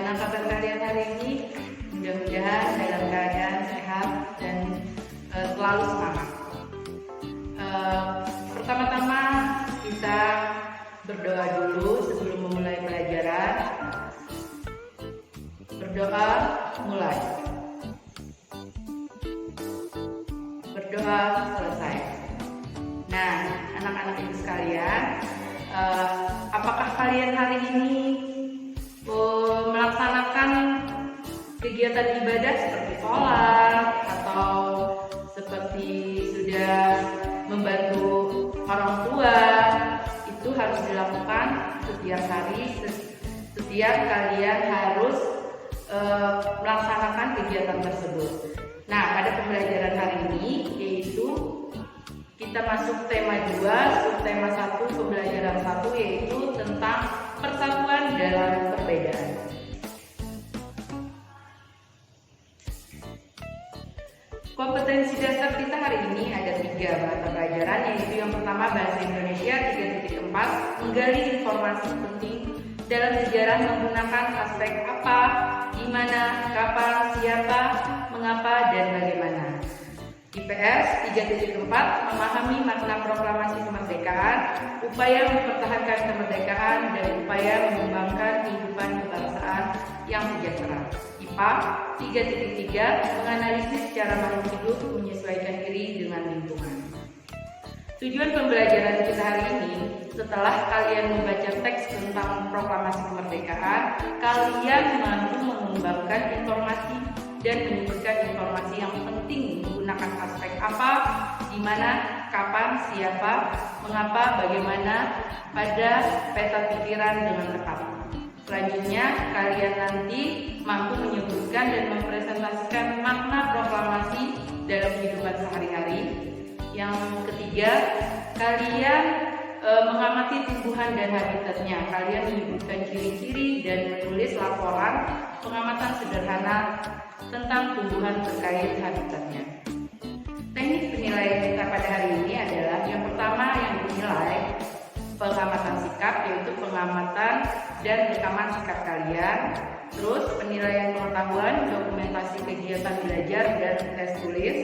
Bagaimana kabar kalian hari ini? Mudah-mudahan dalam keadaan sehat dan selalu semangat. Pertama-tama kita berdoa dulu sebelum memulai pelajaran. Berdoa mulai. Berdoa selesai. Nah, anak-anak ibu sekalian, apakah kalian hari ini melaksanakan kegiatan ibadah seperti sholat atau seperti sudah membantu orang tua? Itu harus dilakukan setiap hari, setiap kalian harus melaksanakan kegiatan tersebut. Nah, pada pembelajaran hari ini yaitu kita masuk tema 2, subtema 1, pembelajaran 1, yaitu tentang persatuan dalam perbedaan. Kompetensi dasar kita hari ini ada 3 mata pelajaran, yaitu yang pertama Bahasa Indonesia 3.4, menggali informasi penting dalam sejarah menggunakan aspek apa, di mana, kapan, siapa, mengapa, dan bagaimana. IPS 3.4, memahami makna proklamasi kemerdekaan, upaya mempertahankan kemerdekaan, dan upaya mengembangkan kehidupan kebangsaan yang sejahtera. IPA 3.3, menganalisis cara makhluk hidup menyesuaikan diri dengan lingkungan. Tujuan pembelajaran kita hari ini, setelah kalian membaca teks tentang proklamasi kemerdekaan, kalian mampu mengembangkan informasi dan menyebutkan informasi yang penting menggunakan aspek apa, di mana, kapan, siapa, mengapa, bagaimana pada peta pikiran dengan tepat. Selanjutnya, kalian nanti mampu menyebutkan dan mempresentasikan makna proklamasi dalam kehidupan sehari-hari. Yang ketiga, kalian mengamati tumbuhan dan habitatnya. Kalian menyebutkan ciri-ciri dan menulis laporan pengamatan sederhana tentang tumbuhan terkait habitatnya. Teknik penilaian kita pada hari ini adalah yang pertama yang dinilai pengamatan sikap, yaitu pengamatan dan rekaman sikap kalian. Terus penilaian pengetahuan, dokumentasi kegiatan belajar dan tes tulis.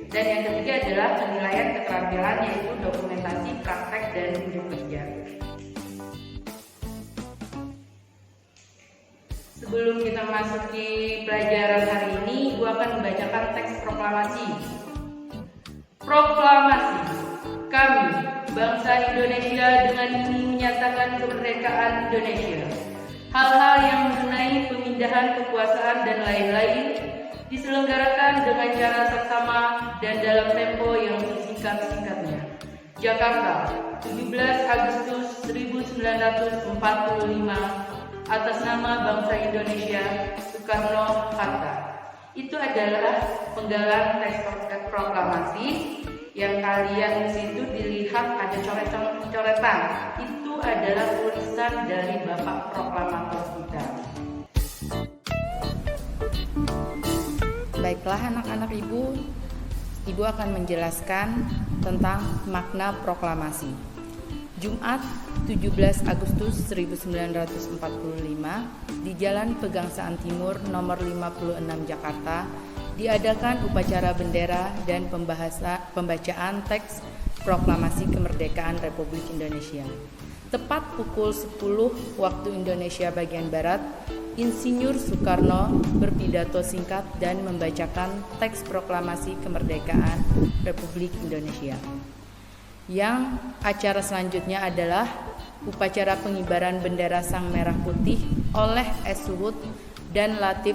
Dan yang ketiga adalah penilaian keterampilan, yaitu dokumentasi praktek dan unjuk kerja. Sebelum kita masuk di pelajaran hari ini, gua akan membacakan teks proklamasi. Proklamasi. Kami, bangsa Indonesia, dengan ini menyatakan kemerdekaan Indonesia. Hal-hal yang mengenai pemindahan kekuasaan dan lain-lain diselenggarakan dengan cara seksama dan dalam tempo yang sesingkat-singkatnya. Jakarta, 17 Agustus 1945, atas nama bangsa Indonesia, Soekarno-Hatta. Itu adalah penggalan teks proklamasi yang kalian di situ dilihat ada coretan. Itu adalah tulisan dari Bapak Proklamator kita. Baiklah anak-anak ibu akan menjelaskan tentang makna proklamasi. Jumat 17 Agustus 1945 di Jalan Pegangsaan Timur nomor 56 Jakarta diadakan upacara bendera dan pembacaan teks proklamasi kemerdekaan Republik Indonesia. Tepat pukul 10 waktu Indonesia bagian Barat, Insinyur Soekarno berpidato singkat dan membacakan teks proklamasi kemerdekaan Republik Indonesia. Yang acara selanjutnya adalah upacara pengibaran bendera Sang Merah Putih oleh S. Suhut dan Latif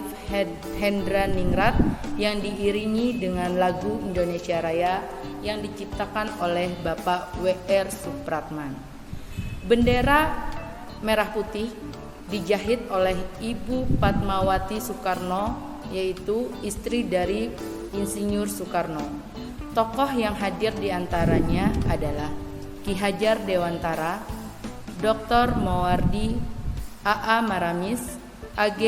Hendraningrat yang diiringi dengan lagu Indonesia Raya yang diciptakan oleh Bapak W.R. Supratman. Bendera merah putih dijahit oleh Ibu Padmawati Soekarno, yaitu istri dari Insinyur Soekarno. Tokoh yang hadir diantaranya adalah Ki Hajar Dewantara, Dr. Mawardi, A.A. Maramis, A.G.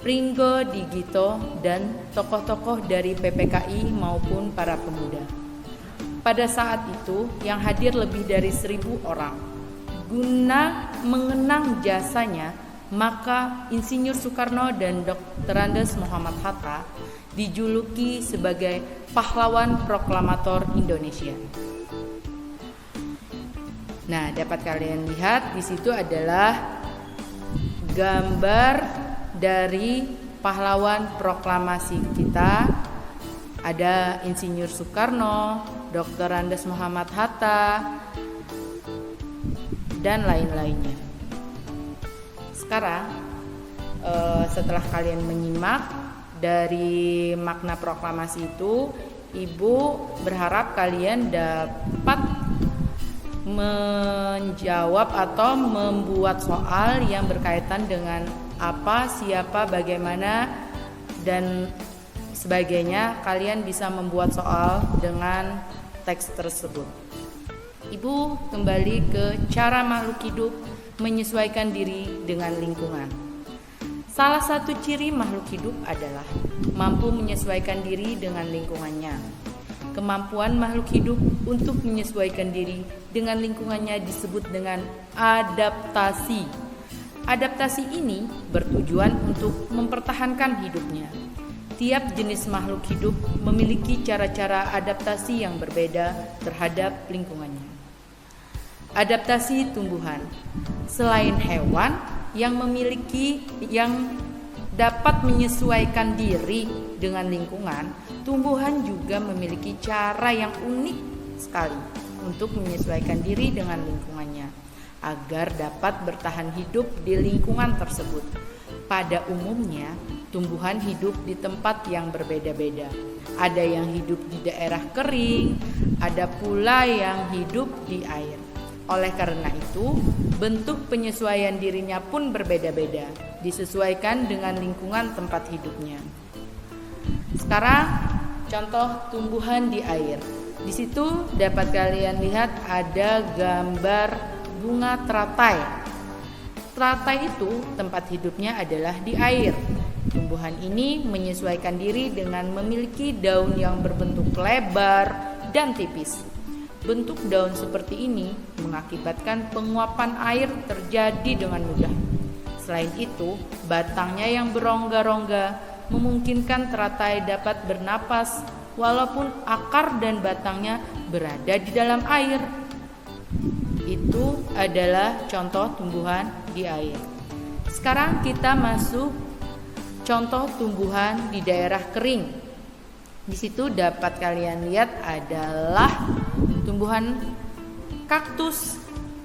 Pringgo Digito, dan tokoh-tokoh dari PPKI maupun para pemuda. Pada saat itu yang hadir lebih dari 1.000 orang. Guna mengenang jasanya, maka Insinyur Soekarno dan Dr. Andes Muhammad Hatta dijuluki sebagai pahlawan proklamator Indonesia. Nah, dapat kalian lihat di situ adalah gambar dari pahlawan proklamasi kita. Ada Insinyur Soekarno, Dr. Andes Muhammad Hatta, dan lain-lainnya. Sekarang setelah kalian menyimak dari makna proklamasi itu, Ibu berharap kalian dapat menjawab atau membuat soal yang berkaitan dengan apa, siapa, bagaimana, dan sebagainya. Kalian bisa membuat soal dengan teks tersebut. Ibu kembali ke cara makhluk hidup menyesuaikan diri dengan lingkungan. Salah satu ciri makhluk hidup adalah mampu menyesuaikan diri dengan lingkungannya. Kemampuan makhluk hidup untuk menyesuaikan diri dengan lingkungannya disebut dengan adaptasi. Adaptasi ini bertujuan untuk mempertahankan hidupnya. Tiap jenis makhluk hidup memiliki cara-cara adaptasi yang berbeda terhadap lingkungannya. Adaptasi tumbuhan. Selain hewan yang dapat menyesuaikan diri dengan lingkungan, tumbuhan juga memiliki cara yang unik sekali untuk menyesuaikan diri dengan lingkungannya agar dapat bertahan hidup di lingkungan tersebut. Pada umumnya, tumbuhan hidup di tempat yang berbeda-beda. Ada yang hidup di daerah kering, ada pula yang hidup di air. Oleh karena itu, bentuk penyesuaian dirinya pun berbeda-beda, disesuaikan dengan lingkungan tempat hidupnya. Sekarang, contoh tumbuhan di air. Di situ dapat kalian lihat ada gambar bunga teratai. Teratai itu tempat hidupnya adalah di air. Tumbuhan ini menyesuaikan diri dengan memiliki daun yang berbentuk lebar dan tipis. Bentuk daun seperti ini mengakibatkan penguapan air terjadi dengan mudah. Selain itu, batangnya yang berongga-rongga memungkinkan teratai dapat bernapas walaupun akar dan batangnya berada di dalam air. Itu adalah contoh tumbuhan di air. Sekarang kita masuk contoh tumbuhan di daerah kering. Di situ dapat kalian lihat adalah tumbuhan kaktus.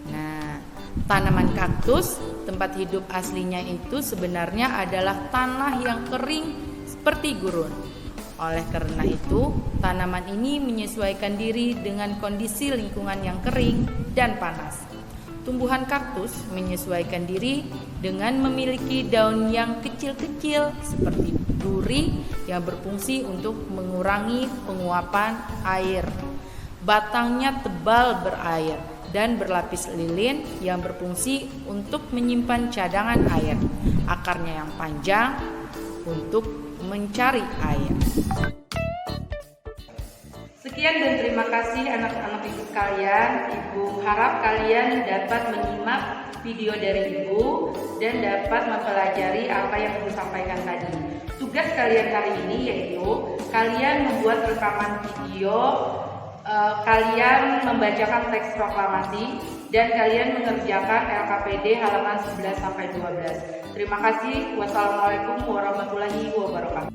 Nah, tanaman kaktus tempat hidup aslinya itu sebenarnya adalah tanah yang kering seperti gurun. Oleh karena itu, tanaman ini menyesuaikan diri dengan kondisi lingkungan yang kering dan panas. Tumbuhan kaktus menyesuaikan diri dengan memiliki daun yang kecil-kecil seperti duri yang berfungsi untuk mengurangi penguapan air. Batangnya tebal berair dan berlapis lilin yang berfungsi untuk menyimpan cadangan air. Akarnya yang panjang untuk mencari air. Sekian dan terima kasih anak-anak ibu sekalian. Ibu harap kalian dapat menyimak video dari ibu dan dapat mempelajari apa yang ibu sampaikan tadi. Tugas kalian kali ini yaitu kalian membuat rekaman video, kalian membacakan teks proklamasi, dan kalian mengerjakan LKPD halaman 11-12. Terima kasih. Wassalamualaikum warahmatullahi wabarakatuh.